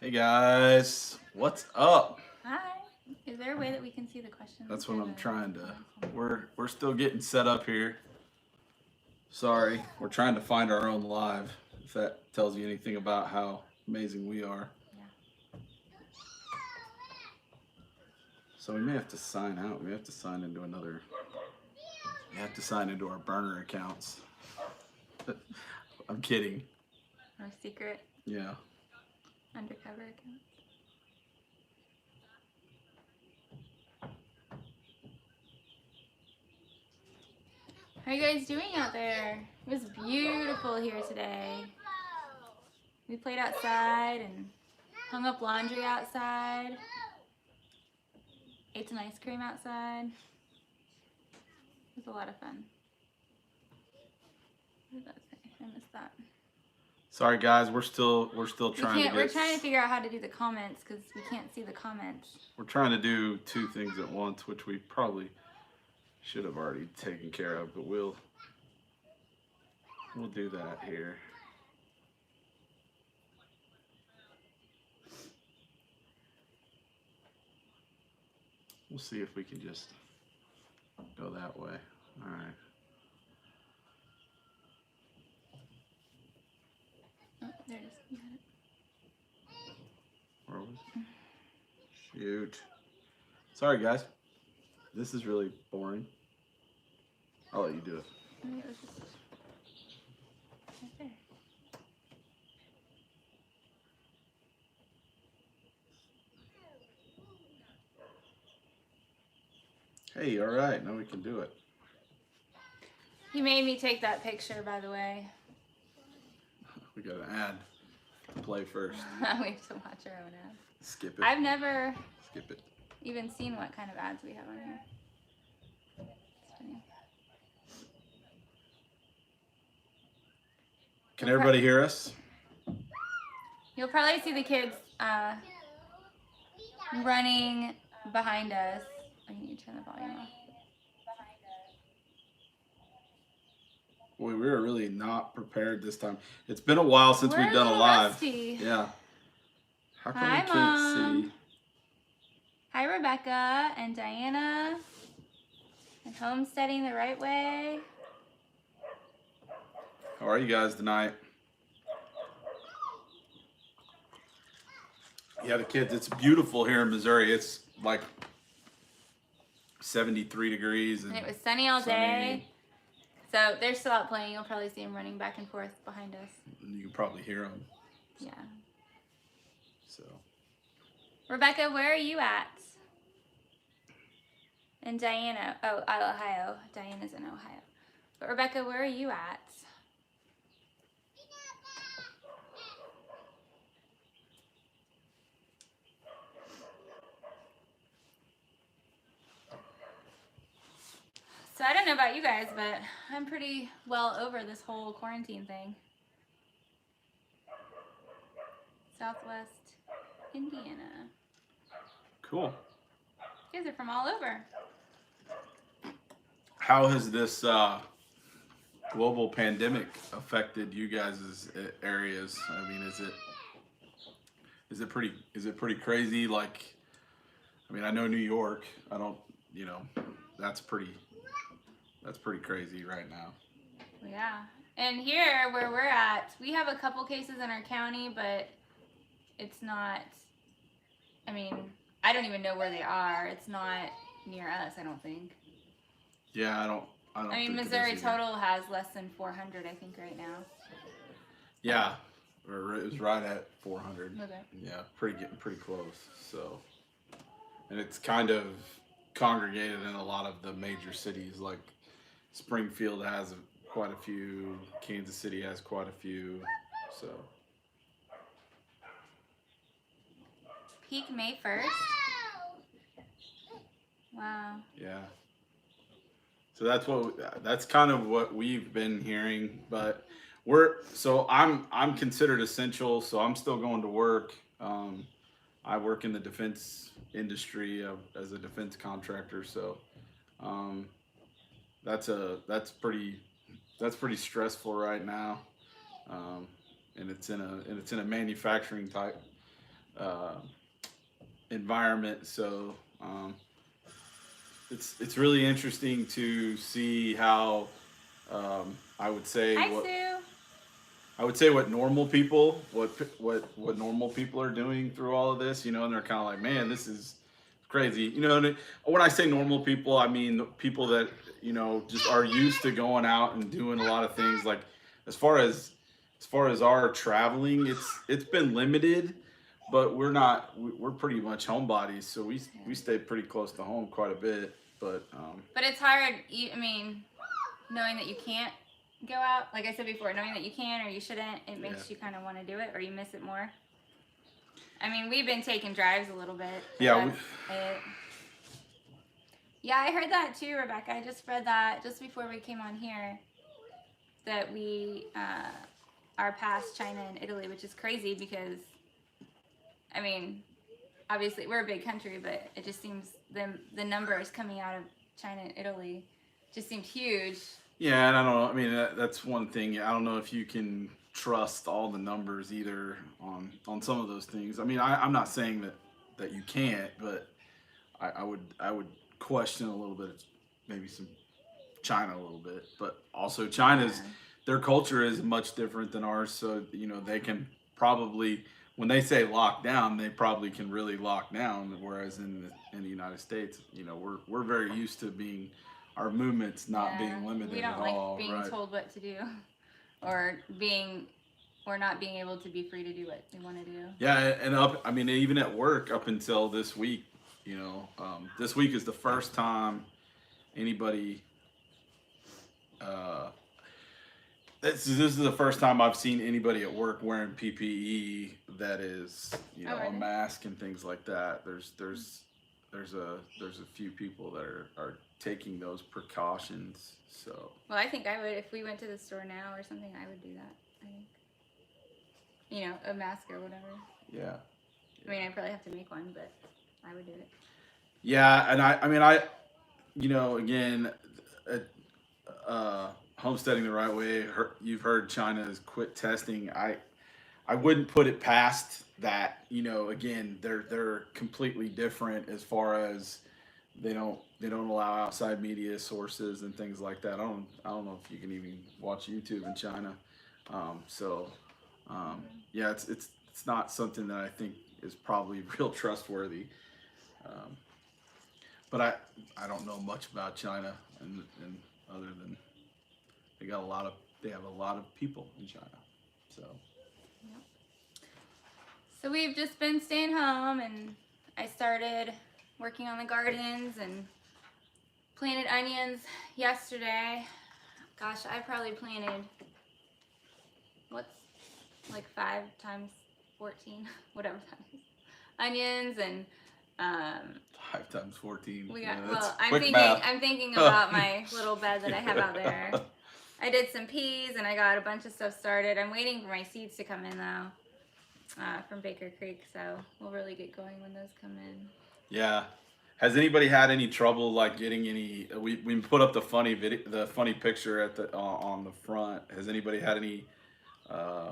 Hey guys, what's up? Hi. Is there a way that we can see the questions? That's or what I'm the trying to. comments? We're still getting set up here. Sorry, we're trying to find our own live. If that tells you anything about how amazing we are, Yeah. so we may have to sign out. We have to sign into another. We have to sign into our burner accounts. I'm kidding. Our secret Yeah. undercover account. How are you guys doing out there? It was beautiful here today. We played outside and hung up laundry outside. Ate some ice cream outside. It was a lot of fun. What did that say? I missed that. Sorry guys, we're still trying to We're get. trying to figure out how to do the comments because we can't see the comments. We're trying to do two things at once, which we probably should have already taken care of, but we'll do that here. We'll see if we can just go that way. All right. Oh, there it is. You got it. Where was it? Shoot. Sorry, guys. This is really boring. I'll let you do it. Maybe it was just right there. Hey, all right. Now we can do it. He made me take that picture, by the way. We got an ad. Play first. We have to watch our own ads. Skip it. I've never Skip it. even seen what kind of ads we have on here. It's funny. Can everybody hear us? You'll probably see the kids running behind us. I need to turn the volume off. Boy, we were really not prepared this time. It's been a while since We're we've done a little live. rusty. Yeah. How come Hi, we can't Mom. see? Hi, Rebecca and Diana. And homesteading the right way. How are you guys tonight? Yeah, the kids, it's beautiful here in Missouri. It's like 73 degrees. And it was sunny all day. So they're still out playing. You'll probably see them running back and forth behind us. And you can probably hear them. Yeah. So. Rebecca, where are you at? And Diana, Ohio. Diana's in Ohio. But Rebecca, where are you at? So I don't know about you guys, but I'm pretty well over this whole quarantine thing. Southwest Indiana. Cool. You guys are from all over. How has this global pandemic affected you guys' areas? I mean, is it pretty crazy? Like, I mean, I know New York. I don't, that's pretty crazy right now. Yeah. And here where we're at, we have a couple cases in our county, but it's not, I mean, I don't even know where they are. It's not near us, I don't think. Yeah, I don't I mean, think Missouri it is either. total has less than 400, I think, right now. Yeah, or it was right at 400. Okay. Yeah, getting pretty close. So, and it's kind of congregated in a lot of the major cities. Like Springfield has quite a few. Kansas City has quite a few. So. Peak May 1st? Wow. Yeah. So that's kind of what we've been hearing, but I'm considered essential, so I'm still going to work. I work in the defense industry as a defense contractor, so that's pretty stressful right now, and it's in a manufacturing type uh, environment. So it's really interesting to see how I would say Hi, what Sue. I would say what normal people what normal people are doing through all of this, you know, and they're kind of like, man, this is crazy, you know. And when I say normal people, I mean people that you know just are used to going out and doing a lot of things. Like as far as as far as our traveling, it's been limited, but we're pretty much homebodies, so we stay pretty close to home quite a bit. But But it's hard. I mean, knowing that you can't go out, like I said before, knowing that you can or you shouldn't, it yeah, makes you kind of want to do it, or you miss it more. I mean, we've been taking drives a little bit, but yeah, that's it. Yeah, I heard that too, Rebecca. I just read that just before we came on here that we are past China and Italy, which is crazy because, I mean, obviously we're a big country, but it just seems the numbers coming out of China and Italy just seemed huge. yeah, and I don't know. I mean, that's one thing. I don't know if you can trust all the numbers either on some of those things. I mean, I'm not saying that you can't, but I would question a little bit, maybe some China a little bit, but also China's Yeah. their culture is much different than ours. So you know they can probably when they say lock down, they probably can really lock down. Whereas in the United States, you know, we're very used to being our movements not Yeah, being we limited at don't like all, being right? told what to do, or being, or not being able to be free to do what we want to do. Yeah, and up. I mean, even at work, up until this week, you know, this week is the first time anybody. Uh, this is the first time I've seen anybody at work wearing PPE that is, you Oh, know, a really? mask and things like that. There's a few people that are taking those precautions. So Well, I think I would if we went to the store now or something. I would do that. I think, you know, a mask or whatever. yeah, I mean, I probably have to make one, but I would do it. yeah, and I mean I, you know, again, uh, homesteading the right way. You've heard China has quit testing. I wouldn't put it past that. You know, again, they're completely different as far as they don't allow outside media sources and things like that. I don't know if you can even watch YouTube in China. So yeah, it's not something that I think is probably real trustworthy. Um, but I don't know much about China and other than they got a lot of they have a lot of people in China. So Yep. So we've just been staying home, and I started working on the gardens and planted onions yesterday. Gosh, I probably planted what's like 5 times 14, whatever that is, onions, and um, 5 times 14. we Yeah, got. that's Well, quick math. I'm thinking about my little bed that I have out Yeah. there. I did some peas and I got a bunch of stuff started. I'm waiting for my seeds to come in though, from Baker Creek, so we'll really get going when those come in. Yeah. Has anybody had any trouble like getting any? We put up the funny video, the funny picture at the on the front. Has anybody had uh,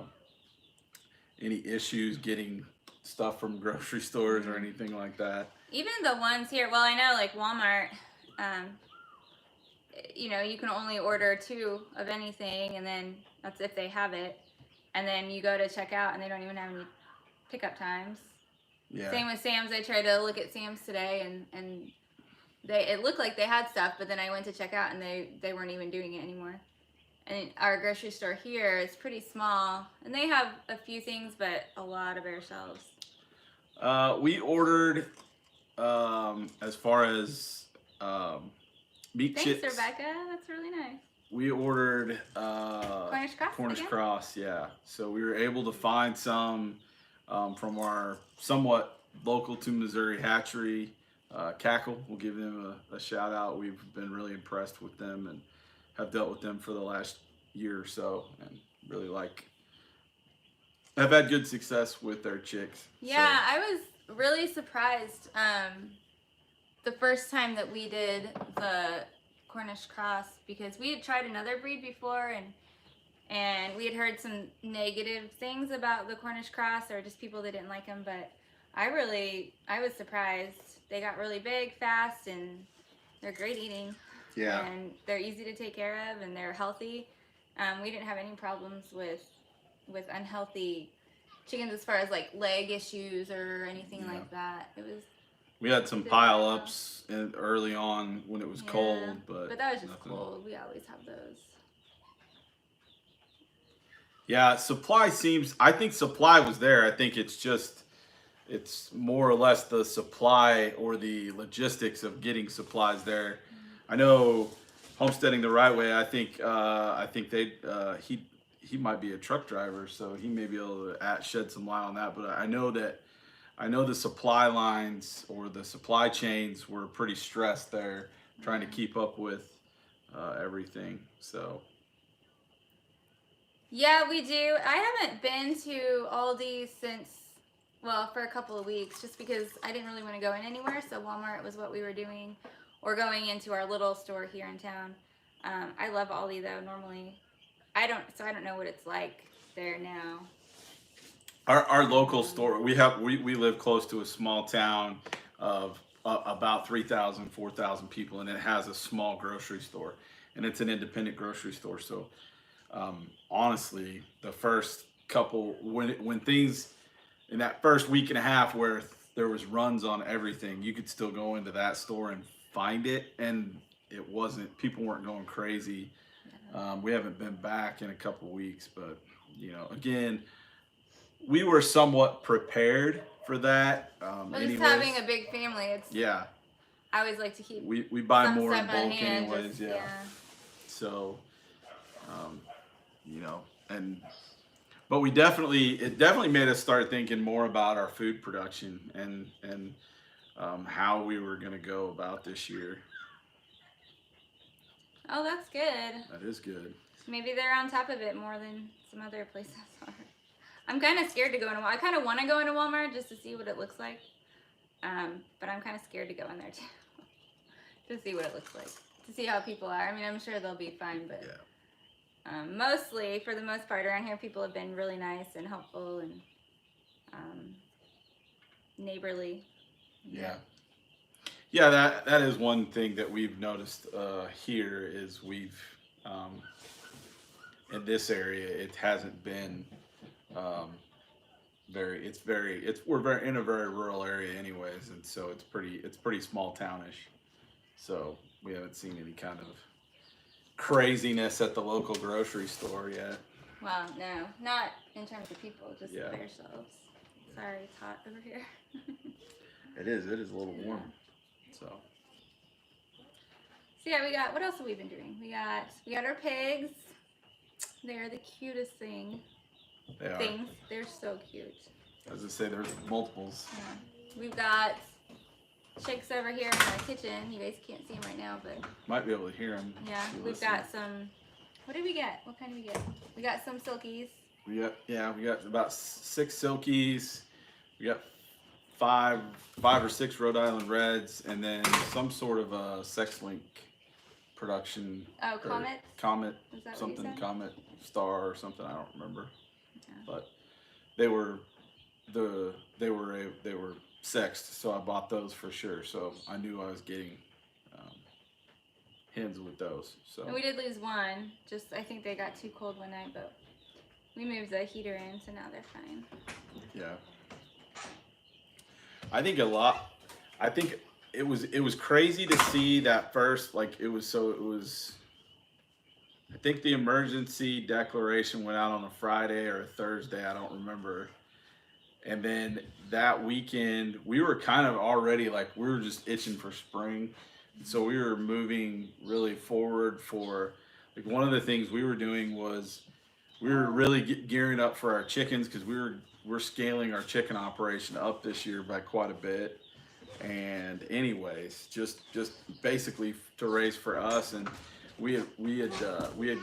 any issues getting stuff from grocery stores or Mm. anything like that? Even the ones here, well, I know like Walmart, um, you know, you can only order 2 of anything, and then that's if they have it. And then you go to check out, and they don't even have any pickup times. Yeah. Same with Sam's. I tried to look at Sam's today, and it looked like they had stuff, but then I went to check out, and they weren't even doing it anymore. And our grocery store here is pretty small, and they have a few things, but a lot of bare shelves. We ordered as far as meat Thanks, chips. Rebecca. That's really nice. We ordered Cornish cross Cornish again? cross, yeah. So we were able to find some from our somewhat local to Missouri hatchery, Cackle. We'll give them a shout out. We've been really impressed with them and have dealt with them for the last year or so, and really like have had good success with their chicks. Yeah, so. I was really surprised the first time that we did the Cornish cross, because we had tried another breed before, and we had heard some negative things about the Cornish cross, or just people that didn't like them, but I was surprised. They got really big fast, and they're great eating. Yeah. And they're easy to take care of, and they're healthy. We didn't have any problems with unhealthy chickens as far as like leg issues or anything Yeah. like that. It was. We had some Did pile well. ups early on when it was Yeah, cold, but that was just nothing. cold. We always have those. Yeah, I think supply was there. I think it's more or less the supply or the logistics of getting supplies there. I know homesteading the right way. I think he might be a truck driver, so he may be able to shed some light on that. But I know the supply lines or the supply chains were pretty stressed there, trying to keep up with everything. So. Yeah, we do. I haven't been to Aldi's for a couple of weeks, just because I didn't really want to go in anywhere. So Walmart was what we were doing, or going into our little store here in town. I love Aldi though. Normally, I don't know what it's like there now. Our local store, we live close to a small town of about 3,000, 4,000 people, and it has a small grocery store, and it's an independent grocery store. So honestly, the first couple when things in that first week and a half where there was runs on everything, you could still go into that store and find it, and people weren't going crazy. We haven't been back in a couple weeks, but again, we were somewhat prepared for that. Just having a big family, yeah. I always like to keep. We buy some more in stuff on bulk hand, anyways. Yeah. So, but it definitely made us start thinking more about our food production and how we were going to go about this year. Oh, that's good. That is good. Maybe they're on top of it more than some other places are. I'm kind of scared to go into Walmart. I kind of want to go into Walmart just to see what it looks like. But I'm kind of scared to go in there too. To see what it looks like. To see how people are. I mean, I'm sure they'll be fine, but mostly, for the most part, around here, people have been really nice and helpful and neighborly. Yeah. Yeah, that is one thing that we've noticed here is in this area, it hasn't been we're in a very rural area anyways, and so it's pretty small townish. So we haven't seen any kind of craziness at the local grocery store yet. Well, no, not in terms of people, just their shelves. Sorry, it's hot over here. It is a little warm. So yeah, what else have we been doing? We got our pigs. They're the cutest things. They're so cute. As I say, there's multiples. Yeah. We've got chicks over here in the kitchen. You guys can't see them right now, but might be able to hear them. Yeah, we've got some. What did we get? What kind did we get? We got some silkies. We got about 6 silkies. We got five or 6 Rhode Island Reds, and then some sort of a sex link production. Oh, Comet. Comet. Is that something what you said? Comet Star or something. I don't remember. Yeah. But they were sexed, so I bought those for sure. So I knew I was getting hens with those. So. And we did lose one. I think they got too cold one night, but we moved the heater in, so now they're fine. Yeah. I think it was crazy to see that first, I think the emergency declaration went out on a Friday or a Thursday, I don't remember. And then that weekend, we were kind of already we were just itching for spring. So we were moving really forward for, one of the things we were doing was we were really gearing up for our chickens, because we're scaling our chicken operation up this year by quite a bit. And anyways, just basically to raise for us, and we had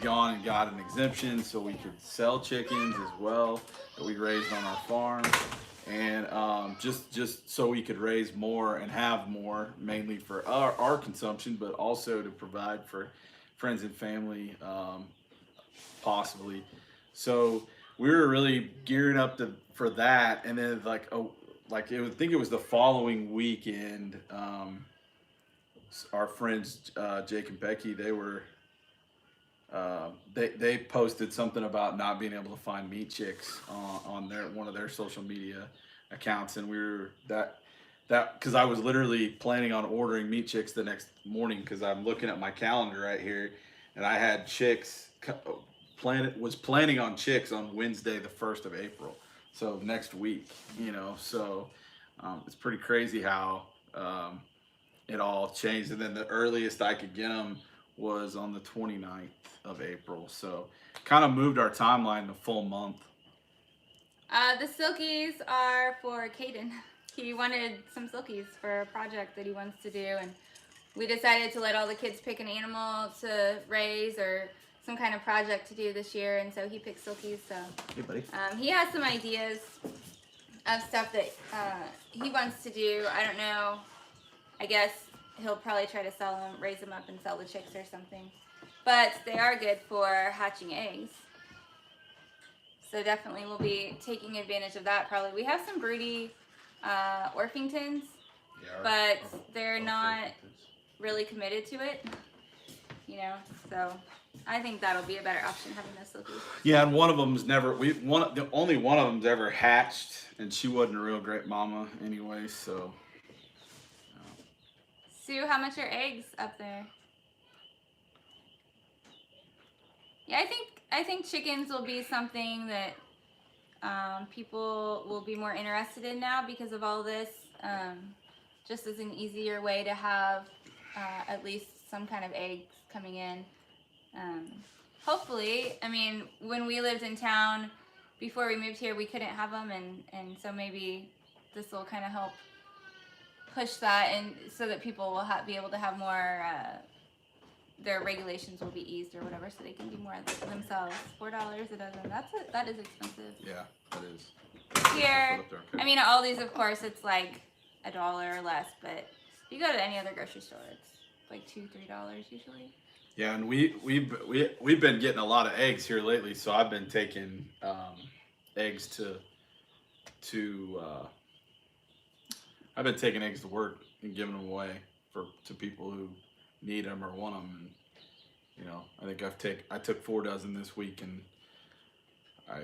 gone and got an exemption so we could sell chickens as well that we raised on our farm, and just so we could raise more and have more, mainly for our consumption, but also to provide for friends and family, possibly. So we were really gearing up for that, and then like I think it was the following weekend. Our friends Jake and Becky, they posted something about not being able to find meat chicks on their one of their social media accounts, and we were that because I was literally planning on ordering meat chicks the next morning because I'm looking at my calendar right here, and I had chicks planning on chicks on Wednesday the 1st of April, so next week, so it's pretty crazy how it all changed, and then the earliest I could get them was on the 29th of April, so kind of moved our timeline a full month. The silkies are for Caden. He wanted some silkies for a project that he wants to do, and we decided to let all the kids pick an animal to raise or some kind of project to do this year, and so he picked silkies. So Hey, buddy. He has some ideas of stuff that he wants to do. I don't know. I guess he'll probably try to sell them, raise them up and sell the chicks or something. But they are good for hatching eggs. So definitely we'll be taking advantage of that probably. We have some broody Orpingtons, but they're not really committed to it, so I think that'll be a better option, having those silkies. Yeah, and one of them's only one of them's ever hatched, and she wasn't a real great mama anyway, so. Sue, how much are eggs up there? Yeah, I think chickens will be something that people will be more interested in now because of all this. Just as an easier way to have at least some kind of eggs coming in. Hopefully, I mean, when we lived in town before we moved here, we couldn't have them, and so maybe this will kind of help push that, and so that people will be able to have more. Their regulations will be eased or whatever, so they can do more themselves. $4 a dozen. That is expensive. Yeah, that is. Here, I mean, at Aldi's, of course, it's like $1 or less, but if you go to any other grocery store, it's like $2-3 usually. Yeah, and we've been getting a lot of eggs here lately, so I've been taking eggs to I've been taking eggs to work and giving them away to people who need them or want them, and I think I took 4 dozen this week, and I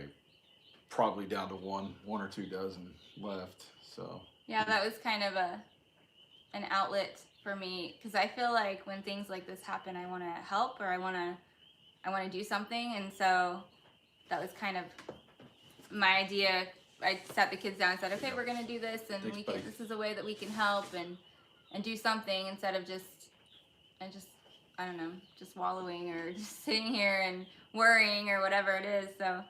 probably down to one or 2 dozen left. So yeah, that was kind of an outlet for me, because I feel like when things like this happen, I want to help, or I want to do something, and so that was kind of my idea. I sat the kids down and said, okay, we're gonna do this, and this is a way that we can help and do something instead of just I don't know, just wallowing or just sitting here and worrying or whatever it is. So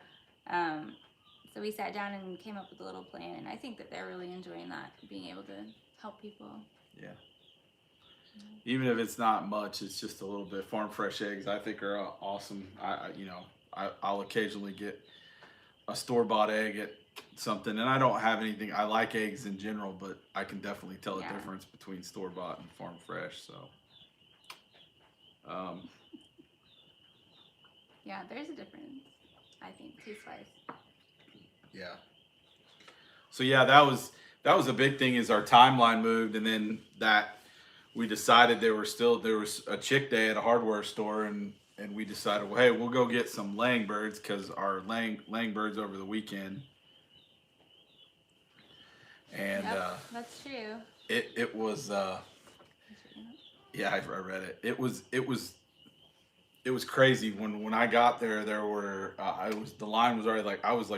so we sat down and came up with a little plan, and I think that they're really enjoying that, being able to help people. Yeah. Even if it's not much, it's just a little bit. Farm fresh eggs, I think, are awesome. I'll occasionally get a store-bought egg at something, and I don't have anything. I like eggs in general, but I can definitely tell the difference between store-bought and farm fresh. So, yeah, there's a difference, I think, taste-wise. Yeah. So yeah, that was a big thing. Is our timeline moved, and then that we decided there was a chick day at a hardware store, and we decided, well, hey, we'll go get some laying birds, because our laying birds over the weekend. And that's true. It was yeah, I read it. It was crazy when I got there. There were the line was already I was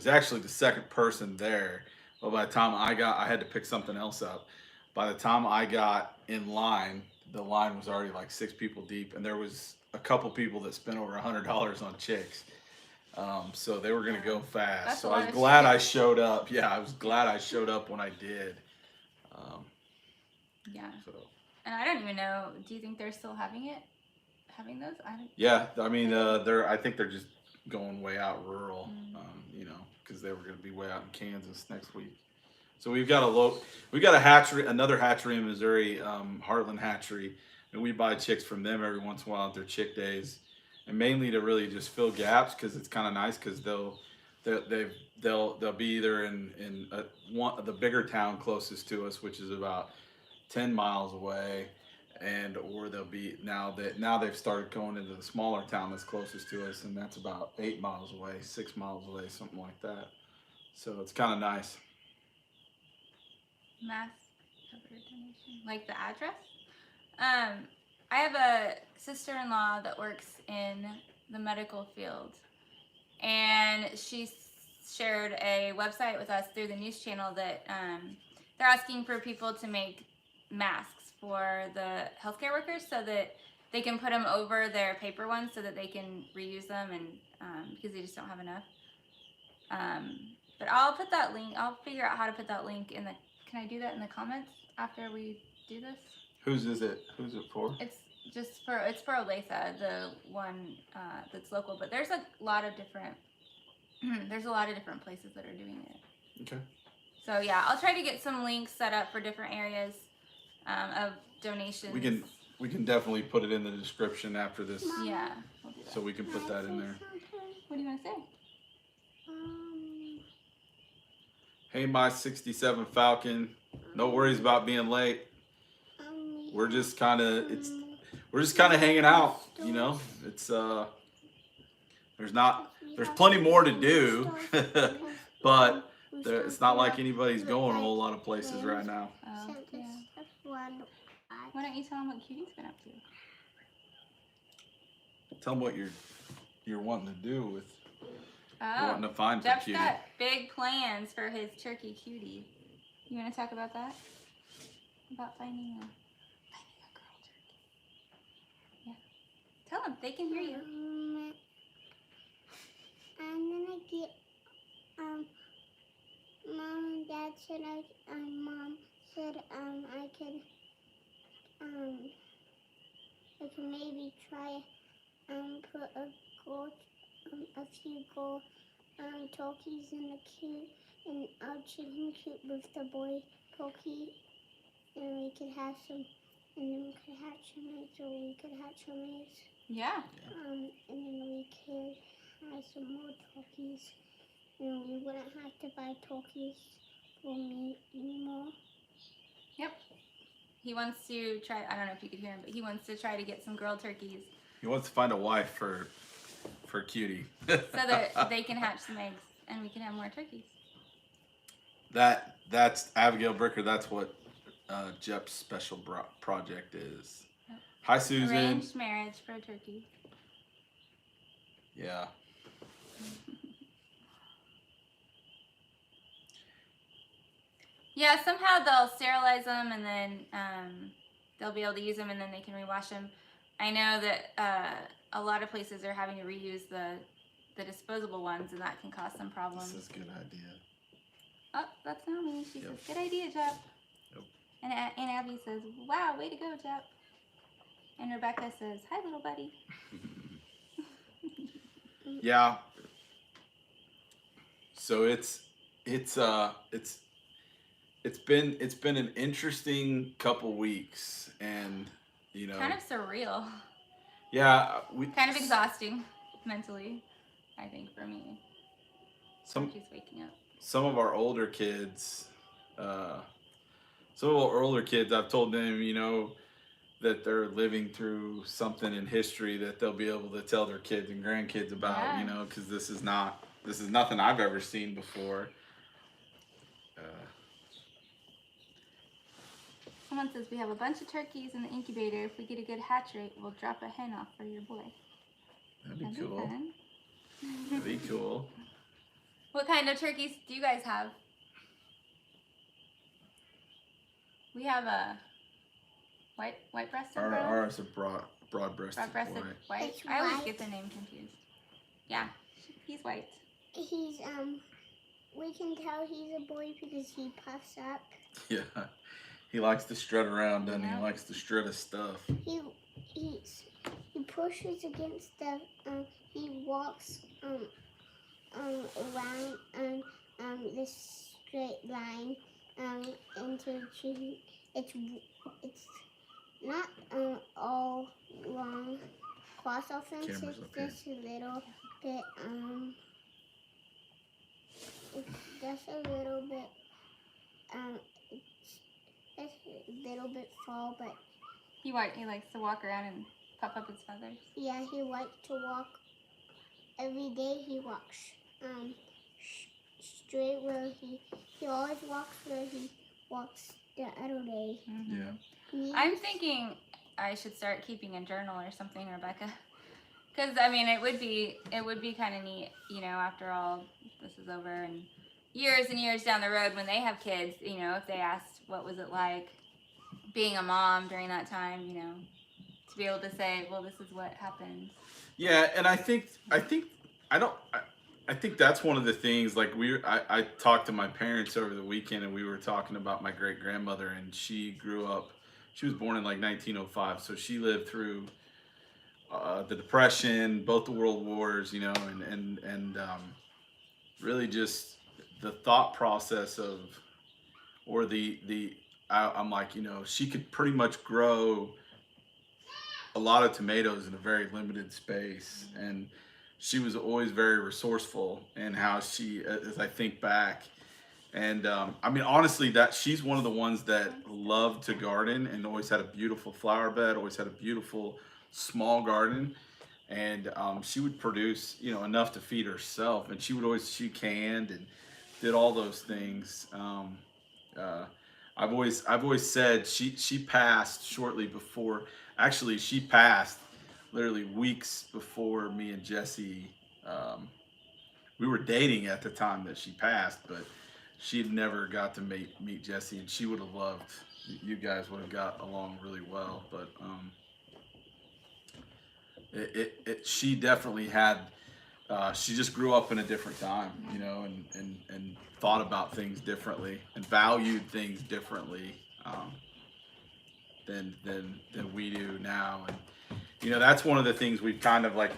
actually the second person there. But by the time I had to pick something else up. By the time I got in line, the line was already 6 people deep, and there was a couple people that spent over $100 on chicks. So they were gonna go fast. That's so I was glad I showed up. Yeah, I was glad I showed up when I did. Yeah. So. And I don't even know. Do you think they're still having those? Yeah, I mean, I think they're just going way out rural. Because they were gonna be way out in Kansas next week. So we've got a hatchery, another hatchery in Missouri, Heartland Hatchery, and we buy chicks from them every once in a while at their chick days, and mainly to really just fill gaps, because it's kind of nice, because they'll be either in the bigger town closest to us, which is about 10 miles away, and or they'll be now they've started going into the smaller town that's closest to us, and that's about 8 miles away, 6 miles away, something like that. So it's kind of nice. Mass cover donation. Like the address? I have a sister-in-law that works in the medical field, and she shared a website with us through the news channel that they're asking for people to make masks for the healthcare workers so that they can put them over their paper ones so that they can reuse them, and because they just don't have enough. But I'll put that link. I'll figure out how to put that link in the. Can I do that in the comments after we do this? Whose is it? Who's it for? It's for Olathe, the one that's local. But there's a lot of different. There's a lot of different places that are doing it. Okay. So yeah, I'll try to get some links set up for different areas of donations. We can definitely put it in the description after this. Yeah, we'll do that. So we can put that in there. What do you want to say? Hey, my 67 Falcon. No worries about being late. We're just kind of hanging out, you know. It's there's plenty more to do, but it's not like anybody's going a whole lot of places right now. Oh, yeah. Why don't you tell them what Cutie's been up to? Tell them what you're wanting to do with. Oh, wanting to find for Jeff's Cutie. got big plans for his turkey Cutie. You want to talk about that? About finding a girl turkey. Yeah. Tell them, they can hear you. I'm gonna get Mom and Dad said Mom said I could maybe try put a few gold turkeys in the coop and our chicken coop with the boy turkey, and we could have some, and then we could hatch some eggs, or we could hatch some eggs. Yeah. And then we could have some more turkeys, and we wouldn't have to buy turkeys for meat anymore. Yep. He wants to try, I don't know if you could hear him, but he wants to try to get some girl turkeys He wants to find a wife for Cutie. so that they can hatch some eggs and we can have more turkeys. That's Abigail Bricker. That's what Jeff's special project is. Yep. Hi, Susan. Arranged marriage for a turkey. Yeah. Yeah, somehow they'll sterilize them and then they'll be able to use them and then they can rewash them. I know that a lot of places are having to reuse the disposable ones, and that can cause some problems. This is a good idea. Oh, that's Naomi. She Yep. says, "Good idea, Jeff." Yep. And Abby says, "Wow, way to go, Jeff." And Rebecca says, "Hi, little buddy." Yeah. So it's been an interesting couple weeks, and you know, Kind of surreal. yeah, Kind of exhausting mentally, I think, for me. She's waking up. Some of our older kids, I've told them, you know, that they're living through something in history that they'll be able to tell their kids and grandkids about, Yeah. you know, because this is nothing I've ever seen before. Someone says, "We have a bunch of turkeys in the incubator. If we get a good hatch rate, we'll drop a hen off for your boy." That'd be That'd cool. be fun. That'd be cool. What kind of turkeys do you guys have? We have a white-breasted brown. Ours are broad-breasted Broad-breasted white. white. It's I always white. get the name confused. Yeah, he's white. He's we can tell he's a boy because he puffs up. Yeah, he likes to strut around, doesn't he? Yeah. He likes to strut his stuff. He pushes against the he walks around this straight line into the it's not all long cross off fence. Camera's It's okay. just a little bit it's just a little bit, it's just a little bit fall, but He likes to walk around and puff up his feathers. yeah, he likes to walk. Every day he walks straight where he always walks where he walks the other day. Mm-hmm. Yeah. I'm thinking I should start keeping a journal or something, Rebecca. Because I mean, it would be kind of neat, after all this is over and years down the road when they have kids, if they asked what was it like being a mom during that time, to be able to say, well, this is what happened. Yeah, and I think that's one of the things. Like I talked to my parents over the weekend, and we were talking about my great grandmother, and she grew up. She was born in like 1905, so she lived through the Depression, both the World Wars, and really just the thought process of, or I'm like, she could pretty much grow a lot of tomatoes in a very limited space, and she was always very resourceful in how she, as I think back, and I mean, honestly, that she's one of the ones that loved to garden and always had a beautiful flower bed, always had a beautiful small garden, and she would produce enough to feed herself, and she canned and did all those things. I've always said she passed shortly before. Actually, she passed literally weeks before me and Jesse. We were dating at the time that she passed, but she'd never got to meet Jesse, and she would have loved. You guys would have got along really well, but she definitely had. She just grew up in a different time, and thought about things differently and valued things differently than we do now. And that's one of the things we've kind of like.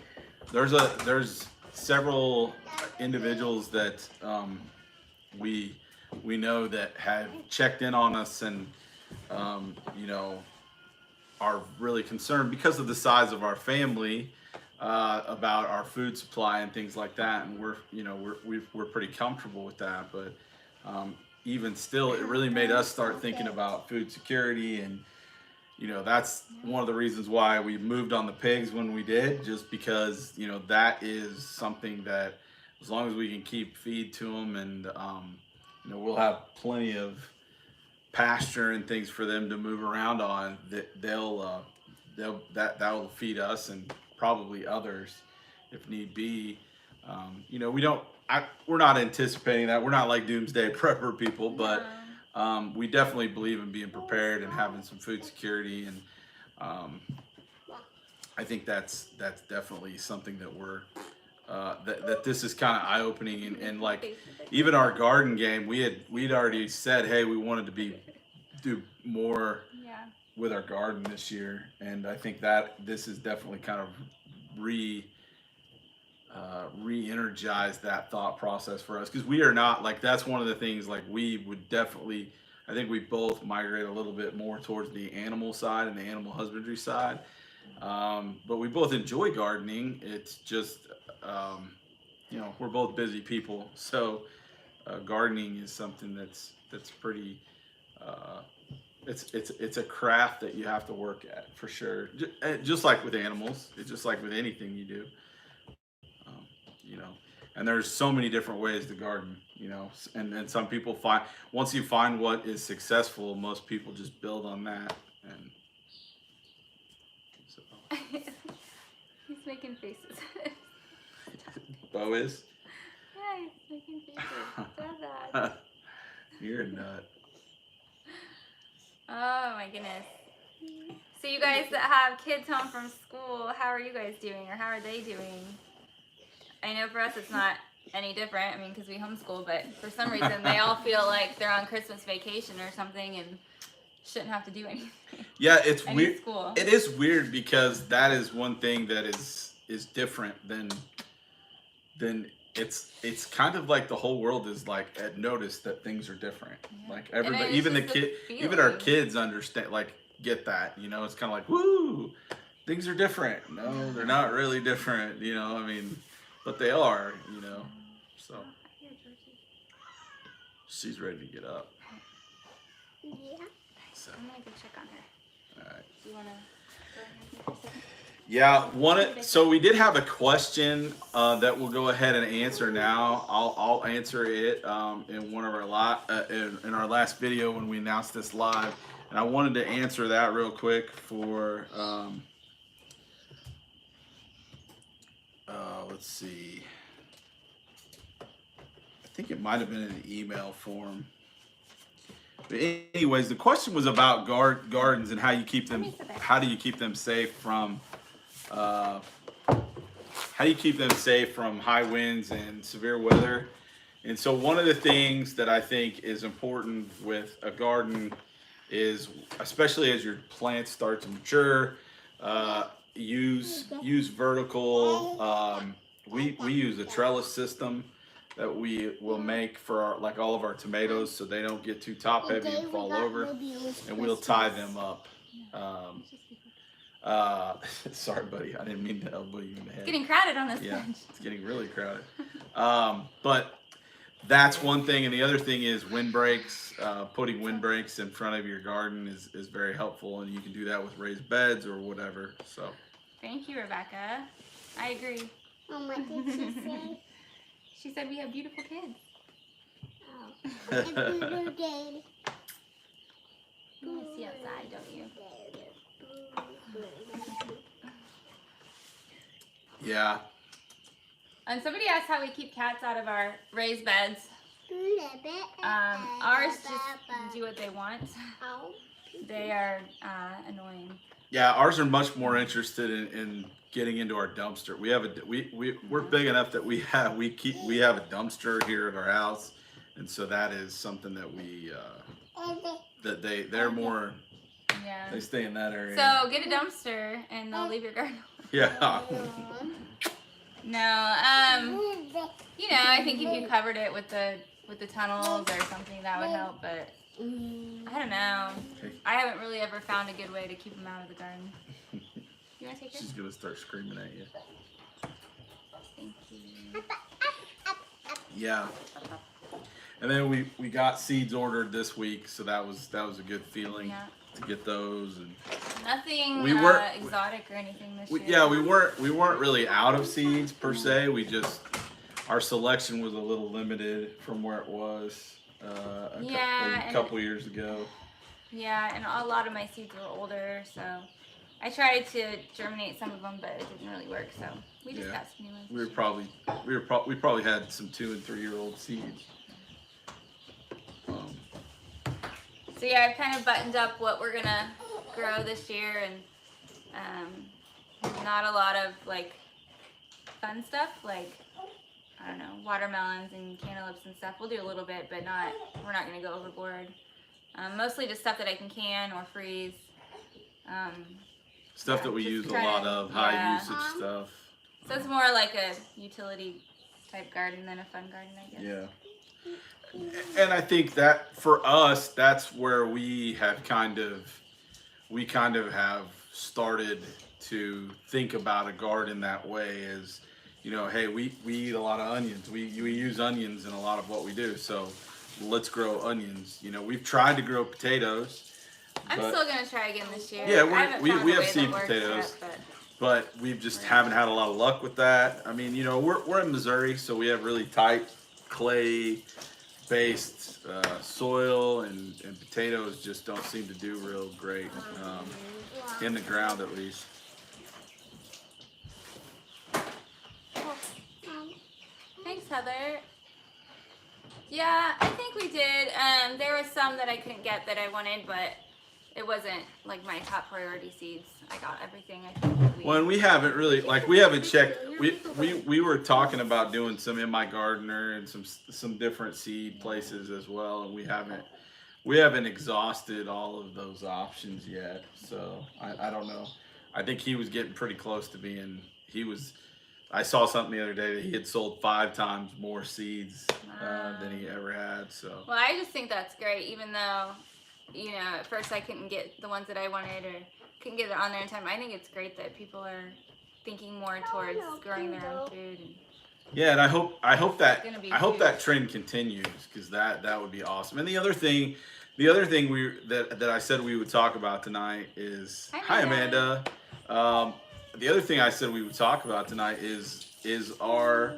There's several individuals that we know that have checked in on us and are really concerned because of the size of our family. About our food supply and things like that, and we're pretty comfortable with that. But even still, it really made us start thinking about food security, and that's one of the reasons why we moved on the pigs when we did, just because that is something that, as long as we can keep feed to them, and we'll have plenty of pasture and things for them to move around on, that will feed us and probably others if need be. We're not anticipating that. We're not like doomsday prepper people, but we definitely believe in being prepared and having some food security, and I think that's definitely something that we're that this is kind of eye-opening, and like even our garden game, we'd already said, hey, we wanted to do more with our garden this year, and I think that this is definitely kind of re-energize that thought process for us, because we are not like, that's one of the things, like we would definitely, I think we both migrate a little bit more towards the animal side and the animal husbandry side, but we both enjoy gardening. It's just we're both busy people, so gardening is something that's pretty it's a craft that you have to work at, for sure. Just like with animals, it's just like with anything you do. And there's so many different ways to garden, and some people once you find what is successful, most people just build on that. And so he's making faces. Bo is? Yeah, he's making faces. Stop that. You're a nut. Oh my goodness. So you guys that have kids home from school, how are you guys doing, or how are they doing? I know for us it's not any different, because we homeschool, but for some reason they all feel like they're on Christmas vacation or something and shouldn't have to do anything. Yeah, it's weird. School. It is weird, because that is one thing that is different than it's kind of like the whole world is like at notice that things are different. Yeah. Like everybody, even our kids understand, like get that, it's kind of like, woo, things are different. No, they're not really different, but they are, so. She's ready to get up. Yeah. So, I'm gonna go check on her. all right. Do you wanna go ahead for a second? Yeah, so we did have a question that we'll go ahead and answer now. I'll answer it in one of our in our last video when we announced this live, and I wanted to answer that real quick for let's see. I think it might have been in an email form. But anyways, the question was about gardens and how you keep them. How do you keep them safe from? How do you keep them safe from high winds and severe weather? And so one of the things that I think is important with a garden is, especially as your plants start to mature, use vertical. We use a trellis system that we will make for all of our tomatoes, so they don't get too top heavy and fall over, and we'll tie them up. Sorry, buddy, I didn't mean to elbow you in the head. It's getting crowded on this bench. It's getting really crowded. But that's one thing, and the other thing is windbreaks. Putting windbreaks in front of your garden is very helpful, and you can do that with raised beds or whatever. So. Thank you, Rebecca. I agree. What did she say? She said we have beautiful kids. Oh. A boo-boo day. You want to see outside, don't you? Yeah. And somebody asked how we keep cats out of our raised beds. Ours just do what they want. They are annoying. Yeah, ours are much more interested in getting into our dumpster. We have we're big enough that we have a dumpster here at our house, and so that is something that they're more. Yeah. They stay in that area. So get a dumpster and they'll leave your garden. Yeah. No, you know, I think if you covered it with the tunnels or something, that would help. But I don't know. I haven't really ever found a good way to keep them out of the garden. You want to take it? She's gonna start screaming at you. Thank you. Yeah. And then we got seeds ordered this week, so that was a good feeling to get those. And nothing exotic or anything this year. Yeah, we weren't really out of seeds per se. We just our selection was a little limited from where it was a couple years ago. Yeah, and a lot of my seeds were older, so I tried to germinate some of them, but it didn't really work. So we just got some new ones. We probably had some 2- and 3-year-old seeds. So yeah, I've kind of buttoned up what we're gonna grow this year, and not a lot of like fun stuff like, I don't know, watermelons and cantaloupes and stuff. We'll do a little bit, but we're not gonna go overboard. Mostly just stuff that I can or freeze. Stuff that we use a lot of, high usage stuff. So it's more like a utility type garden than a fun garden, I guess. Yeah. And I think that for us, that's where we have kind of have started to think about a garden that way. Is, you know, hey, we eat a lot of onions. We use onions in a lot of what we do. So let's grow onions. You know, we've tried to grow potatoes. I'm still gonna try again this year. Yeah, we have seed potatoes, but we just haven't had a lot of luck with that. I mean, you know, we're in Missouri, so we have really tight clay-based soil, and potatoes just don't seem to do real great in the ground, at least. Thanks, Heather. Yeah, I think we did. There was some that I couldn't get that I wanted, but it wasn't like my top priority seeds. I got everything I think. Well, and we haven't really, like, we haven't checked. We were talking about doing some in my gardener and some different seed places as well, and we haven't exhausted all of those options yet. So I don't know. I think he was getting pretty close to being. I saw something the other day that he had sold 5 times more seeds than he ever had. So. Well, I just think that's great, even though, you know, at first I couldn't get the ones that I wanted or couldn't get it on there in time. I think it's great that people are thinking more towards growing their own food. And Yeah, and I hope that gonna be I hope huge. that trend continues because that would be awesome. And the other thing that I said we would talk about tonight is Hi, hi Amanda. Amanda. Um, the other thing I said we would talk about tonight is our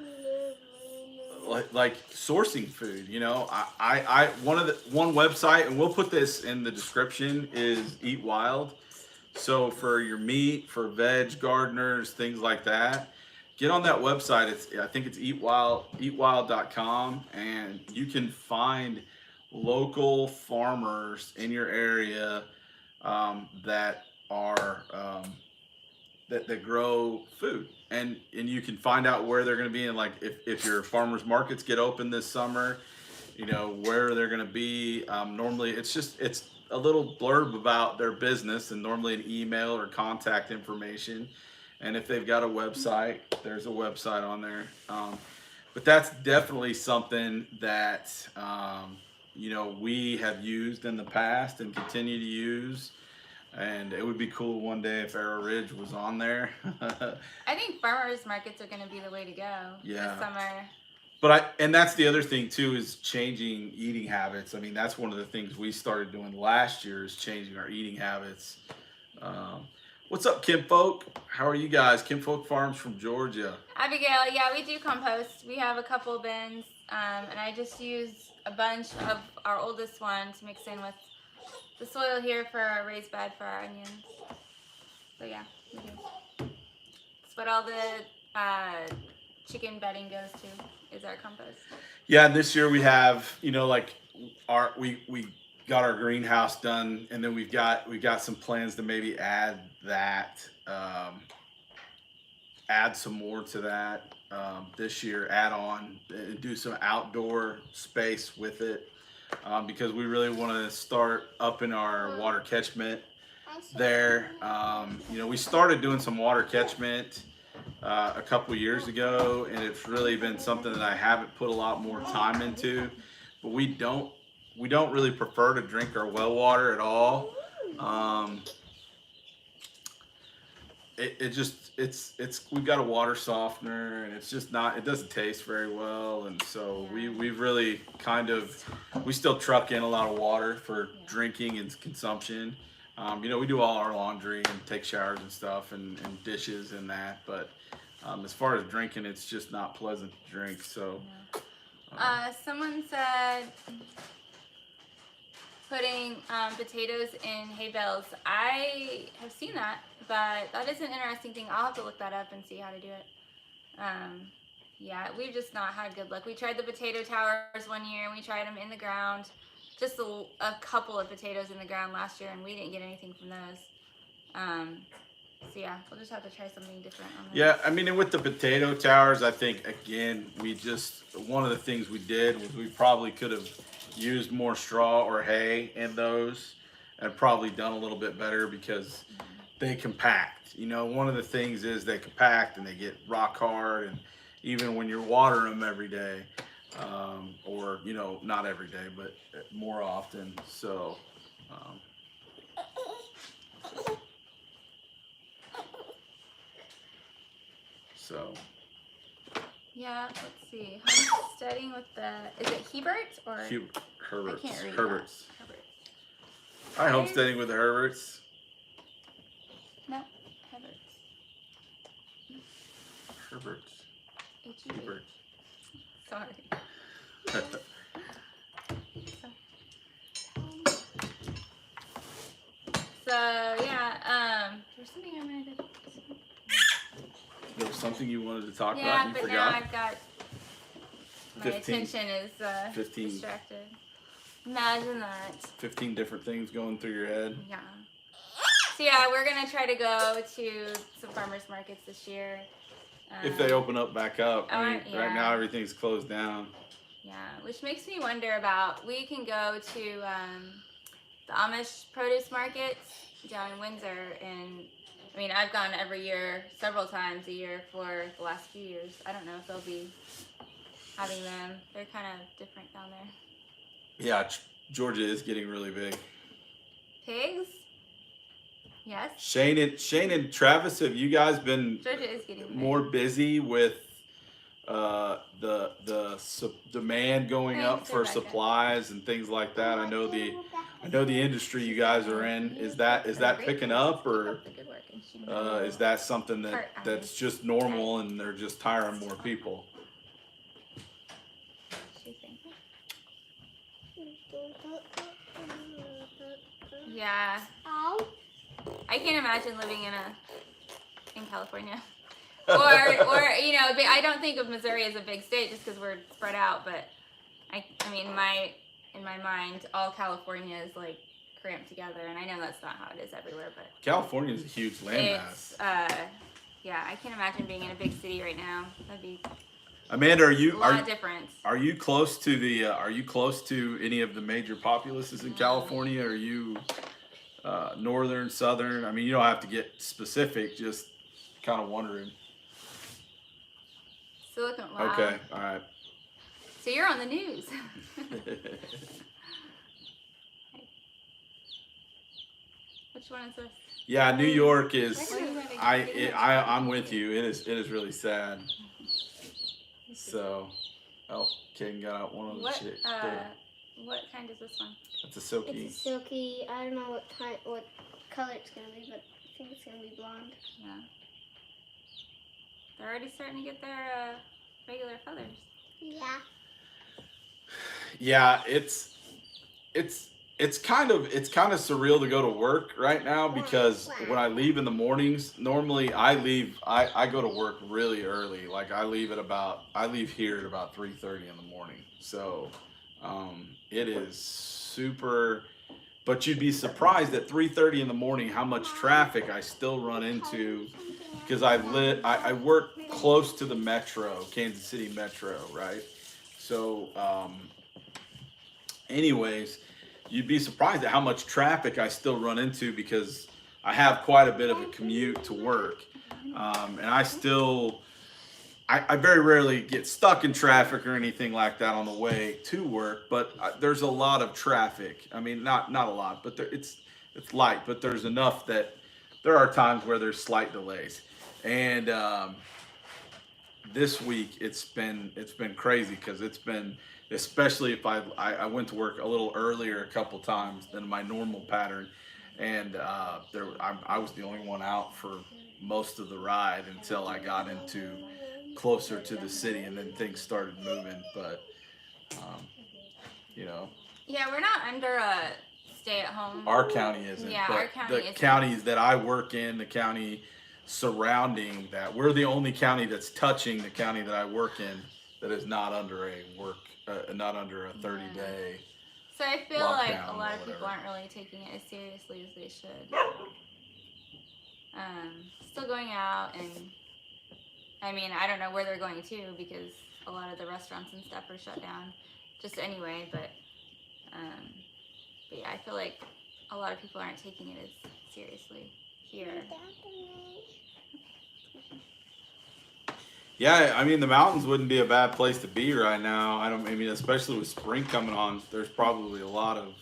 like sourcing food. You know, I one website, and we'll put this in the description, is Eat Wild. So for your meat, for veg gardeners, things like that, get on that website. I think it's eatwild.com, and you can find local farmers in your area that are that grow food, and you can find out where they're going to be, and like if your farmers markets get open this summer, you know where they're going to be. Normally it's a little blurb about their business, and normally an email or contact information, and if they've got a website, there's a website on there. But that's definitely something that we have used in the past and continue to use, and it would be cool one day if ArrowRidge was on there. I think farmers markets are going to be the way to go Yeah. this summer. And that's the other thing too, is changing eating habits. I mean, that's one of the things we started doing last year, is changing our eating habits. What's up, Kinfolk? How are you guys? Kinfolk Farms from Georgia. Abigail, yeah, we do compost. We have a couple bins, and I just use a bunch of our oldest one to mix in with the soil here for a raised bed for our onions. So yeah, we do. It's what all the chicken bedding goes to, is our compost. Yeah, and this year we have, like we got our greenhouse done, and then we've got some plans to maybe add some more to that this year, add on and do some outdoor space with it, because we really want to start upping our water catchment there. We started doing some water catchment a couple years ago, and it's really been something that I haven't put a lot more time into. But we don't really prefer to drink our well water at all. We've got a water softener, and it's just not, it doesn't taste very well, and so we've really we still truck in a lot of water for drinking and consumption. We do all our laundry and take showers and stuff, and dishes and that, but as far as drinking, it's just not pleasant to drink. So someone said putting potatoes in hay bales. I have seen that, but that is an interesting thing. I'll have to look that up and see how to do it. Yeah, we've just not had good luck. We tried the potato towers one year, and we tried them in the ground. Just a couple of potatoes in the ground last year, and we didn't get anything from those. So yeah, we'll just have to try something different on those. yeah, I mean, and with the potato towers, I think again, one of the things we did was we probably could have used more straw or hay in those, and probably done a little bit better, because they compact. One of the things is they compact and they get rock hard, and even when you're watering them every day, or not every day, but more often. So yeah, let's see. Homesteading with is it Hebert or Herberts. I can't read Herberts. that. Herberts. Hi, homesteading with the Herberts. No, Herberts. Herberts. H-E-B. Herberts. Sorry. So yeah, there's something I wanted to. There was something you wanted to talk about, Yeah, and you but forgot? now I've got my 15 attention is 15 distracted. Imagine that. 15 different things going through your head. Yeah. So yeah, we're gonna try to go to some farmers markets this year. If they open up back up. I mean, yeah. right now everything's closed down. Yeah, which makes me wonder about, we can go to the Amish produce markets down in Windsor, and I mean, I've gone every year, several times a year for the last few years. I don't know if they'll be having them. They're kind of different down there. Yeah, Georgia is getting really big. Pigs? Yes. Shane and Travis, have you guys been Georgia is getting big. more busy with demand going up Thanks, for Rebecca. supplies and things like that. I know the industry you guys are in, is that picking up, or is that something that's just normal and they're just hiring more people? Yeah, Ow. I can't imagine living in California. or you know, I don't think of Missouri as a big state just because we're spread out. But I mean, in my mind, all California is like cramped together, and I know that's not how it is everywhere. But California is a huge landmass. Yeah, I can't imagine being in a big city right now. That'd be Amanda, a lot of difference. Are you close to any of the major populaces in California? Are you northern, southern? I mean, you don't have to get specific. Just kind of wondering. Silicon Valley. Okay, all right. So you're on the news. Which one is this? Yeah, New York is. What are you running? I'm with you. It is really sad. So, oh, Ken got out one of the What chicks. what kind is this one? That's a silky. It's a silky. I don't know what color it's gonna be, but I think it's gonna be blonde. Yeah. They're already starting to get their regular feathers. Yeah. Yeah, it's kind of surreal to go to work right now, because when I leave in the mornings, normally I go to work really early. Like I leave here at about 3:30 in the morning. So it is super, but you'd be surprised at 3:30 in the morning how much traffic I still run into, because I work close to the metro, Kansas City Metro, right? So anyways, you'd be surprised at how much traffic I still run into, because I have quite a bit of a commute to work. And I very rarely get stuck in traffic or anything like that on the way to work, but there's a lot of traffic. I mean, not a lot, but it's light, but there's enough that there are times where there's slight delays. And this week it's been crazy, because it's been, especially if I went to work a little earlier a couple times than my normal pattern, and I was the only one out for most of the ride until I got into closer to the city, and then things started moving. But you know, Yeah, we're not under a stay-at-home. our county isn't. Yeah, but our county the isn't. counties that I work in, the county surrounding that, we're the only county that's touching the county that I work in that is not under not under a 30-day. So I feel like lockdown a lot or of people whatever. aren't really taking it as seriously as they should. Still going out, and I mean, I don't know where they're going to, because a lot of the restaurants and stuff are shut down just anyway, but yeah, I feel like a lot of people aren't taking it as seriously here. Yeah, I mean, the mountains wouldn't be a bad place to be right now. I mean, especially with spring coming on, there's probably a lot of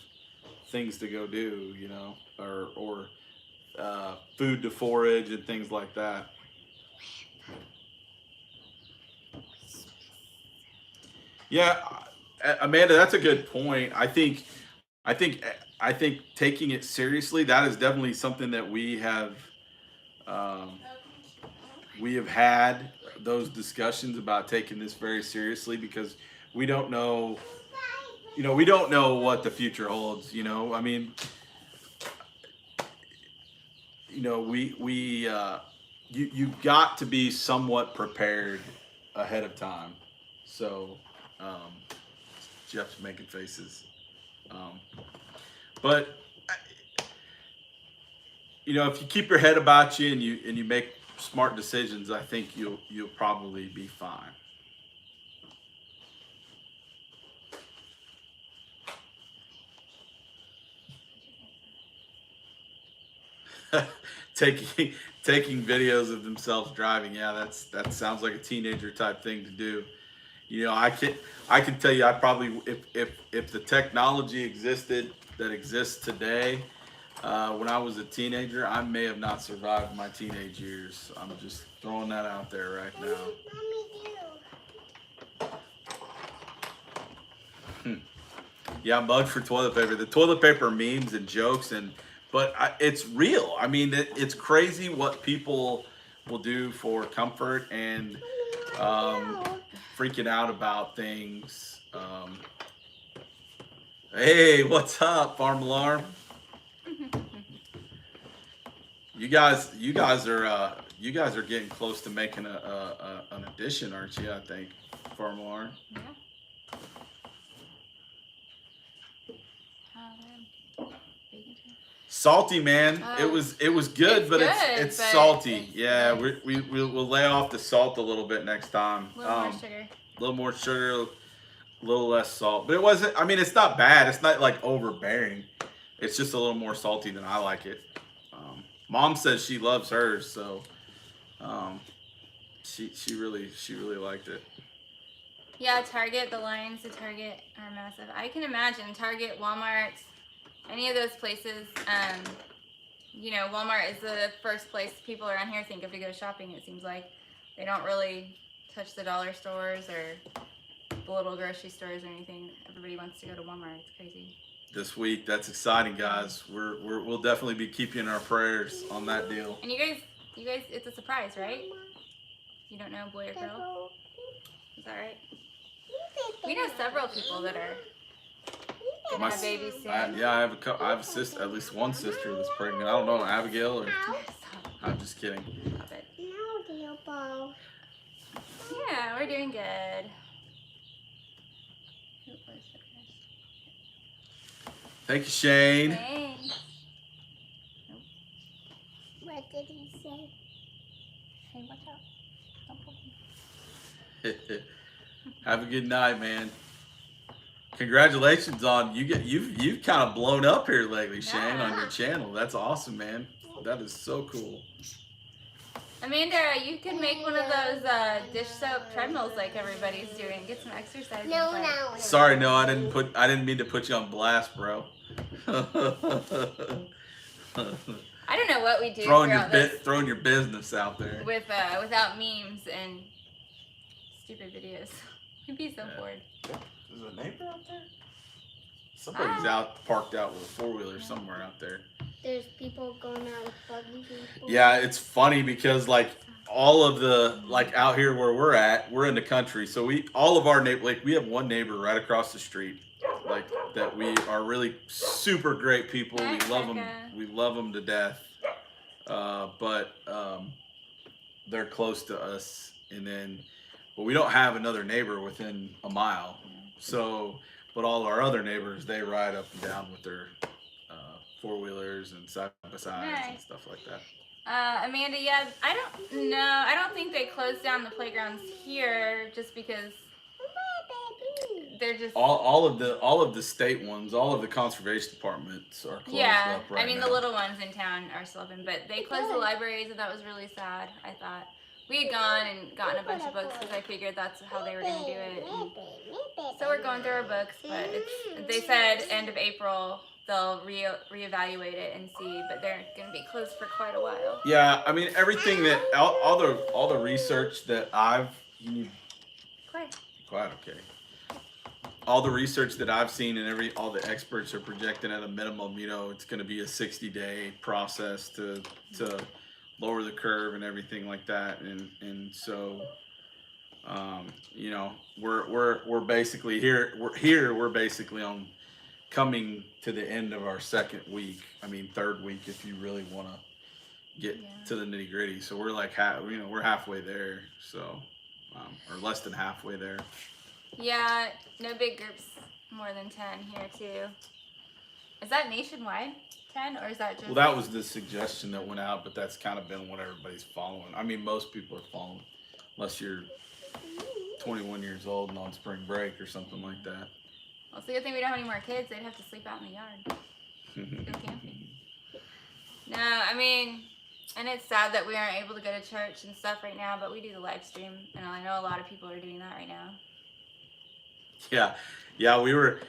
things to go do, you know, or food to forage and things like that. Yeah, Amanda, that's a good point. I think taking it seriously, that is definitely something that we have had those discussions about taking this very seriously, because we don't know, what the future holds. I mean, you've got to be somewhat prepared ahead of time. So Jeff's making faces, but if you keep your head about you and you make smart decisions, I think you'll probably be fine. taking videos of themselves driving, yeah, that sounds like a teenager type thing to do. I can tell you, I probably, if the technology existed that exists today, when I was a teenager, I may have not survived my teenage years. I'm just throwing that out there right now. Mommy, Yeah, mud for toilet paper. The toilet paper memes and jokes, but it's real. I mean, it's crazy what people will do for comfort and freaking out about things. Hey, what's up, Farm Alarm? You guys are getting close to making an addition, aren't you? I think, Farm Alarm. Yeah. Salty, man. It was good, it's but good, it's but salty. it's Yeah, nice. we'll lay off the salt a little bit next time. A little more sugar. A little more sugar, a little less salt. But it wasn't. I mean, it's not bad. It's not like overbearing. It's just a little more salty than I like it. Mom says she loves hers, so she really liked it. Yeah, Target, the lines to Target are massive. I can imagine Target, Walmart, any of those places. You know, Walmart is the first place people around here think of to go shopping, it seems like. They don't really touch the dollar stores or the little grocery stores or anything. Everybody wants to go to Walmart. It's crazy. This week, that's exciting, guys. We'll definitely be keeping our prayers on that deal. And you guys, it's a surprise, right? You don't know boy or girl? Is that right? We know several people that are gonna have babies soon. I have a sister, at least one sister that's pregnant. I don't know, Abigail or. I'm just kidding. Stop it. Yeah, we're doing good. Thank you, Shane. Thanks. What did he say? Hey, watch out. Don't poke me. Have a good night, man. Congratulations on you've kind of blown up here lately, Shane, on your channel. That's awesome, man. That is so cool. Amanda, you could make one of those dish soap treadmills like everybody's doing. Get some exercise. No. Sorry, no, I didn't mean to put you on blast, bro. I don't know what we do throwing your business out there with without memes and stupid videos. You'd be so bored. There's a neighbor out there. Somebody's parked out with a 4-wheeler somewhere out there. There's people going out with buggies and stuff. Yeah, it's funny because like all of the out here where we're at, we're in the country, so all of our neighbor, we have one neighbor right across the street, that we are really super great people. We love them. We love them to death. But they're close to us, but we don't have another neighbor within a mile. So, but all our other neighbors, they ride up and down with their 4-wheelers and side-by-sides and stuff like that. Amanda, yeah, I don't know. I don't think they closed down the playgrounds here just because they're just all of the state ones, all of the conservation departments are closed up right now. I mean the little ones in town are still open, but they closed the libraries, and that was really sad. I thought we had gone and gotten a bunch of books because I figured that's how they were going to do it. And so we're going through our books, but they said end of April they'll reevaluate it and see, but they're going to be closed for quite a while. Yeah, I mean everything that all the research that Quiet, okay. All the research that I've seen and all the experts are projecting at a minimum, it's going to be a 60-day process to lower the curve and everything like that, and so we're basically here. We're basically on coming to the end of our second week. I mean third week if you really want to get to the nitty gritty. So we're like we're halfway there. So or less than halfway there. Yeah, no big groups more than 10 here too. Is that nationwide? 10, or is that just? Well, that was the suggestion that went out, but that's kind of been what everybody's following. I mean, most people are following, unless you're 21 years old and on spring break or something like that. Well, it's a good thing we don't have any more kids. They'd have to sleep out in the yard. Go camping. No, I mean, and it's sad that we aren't able to go to church and stuff right now, but we do the live stream, and I know a lot of people are doing that right now. Yeah, we were.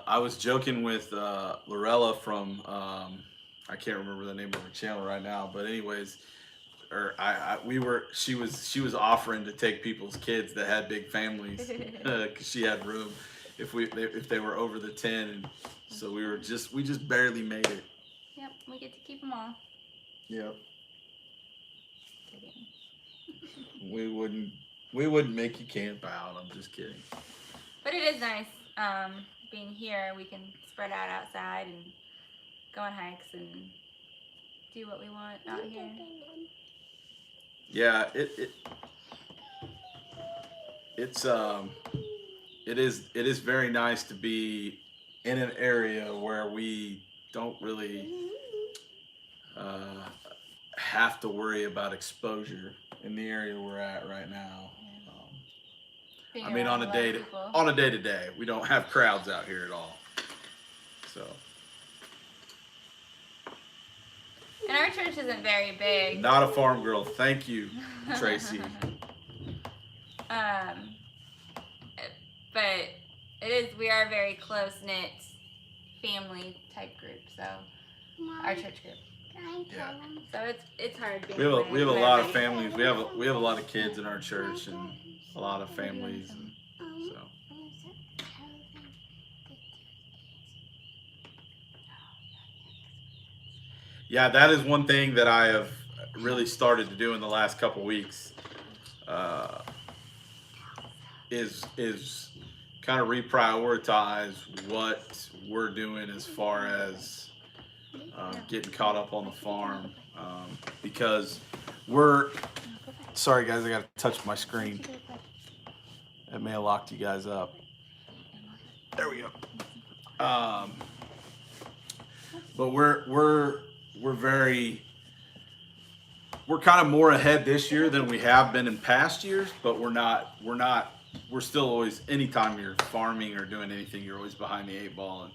I was joking with Lorella from I can't remember the name of her channel right now, but anyways, she was offering to take people's kids that had big families because she had room, if they were over the 10, and so we just barely made it. Yep, we get to keep them all. Yep. We wouldn't make you camp out. I'm just kidding. But it is nice being here. We can spread out outside and go on hikes and do what we want out here. Yeah, it is very nice to be in an area where we don't really have to worry about exposure in the area we're at right now. Being I mean, around on a lot of people. day to day, we don't have crowds out here at all. So. And our church isn't very big. Not a farm girl. Thank you, Tracy. But we are a very close-knit family type group, so our church group. Yeah. So it's hard being We have a lot of families. We have a lot of kids in our church and a lot of families, and so. Yeah, that is one thing that I have really started to do in the last couple weeks. Is kind of reprioritize what we're doing as far as getting caught up on the farm, because sorry guys, I gotta touch my screen. That may have locked you guys up. There we go. But we're kind of more ahead this year than we have been in past years, but we're still always, anytime you're farming or doing anything, you're always behind the 8 ball.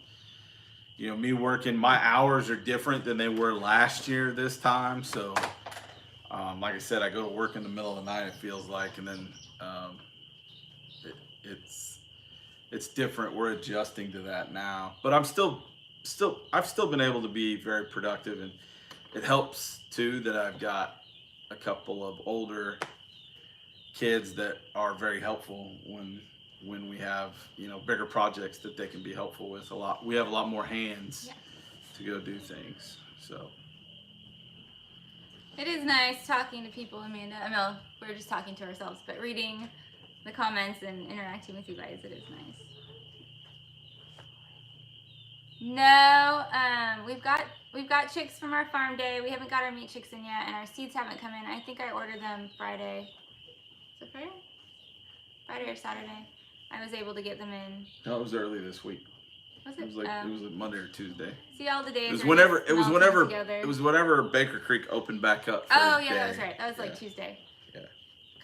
And me working, my hours are different than they were last year this time. So like I said, I go to work in the middle of the night, it feels like, and then it's different. We're adjusting to that now, but I've still been able to be very productive, and it helps too that I've got a couple of older kids that are very helpful when we have bigger projects that they can be helpful with. We have a lot more hands to go do things. So it is nice talking to people, Amanda. I mean, we're just talking to ourselves, but reading the comments and interacting with you guys, it is nice. No, we've got chicks from our farm day. We haven't got our meat chicks in yet, and our seeds haven't come in. I think I ordered them Friday. Is it Friday? Friday or Saturday. I was able to get them in. No, it was early this week. Was it? It was like Monday or Tuesday. See, all the days. It was whenever Baker Creek opened back up. Oh yeah, that was right. That was like Tuesday. Yeah.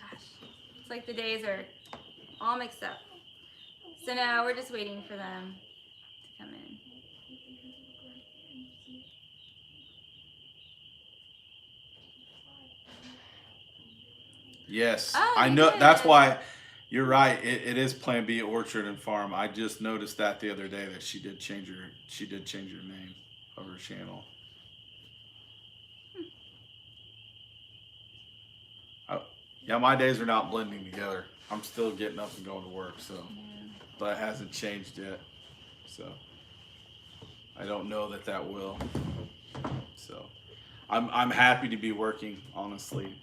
Gosh, it's like the days are all mixed up. So now we're just waiting for them to come in. Yes, Oh, I you know. did. That's why you're right. It is Plan B Orchard and Farm. I just noticed that the other day that she did change her name of her channel. Yeah, my days are not blending together. I'm still getting up and going to work, so but it hasn't changed yet. So I don't know that will. So I'm happy to be working. Honestly,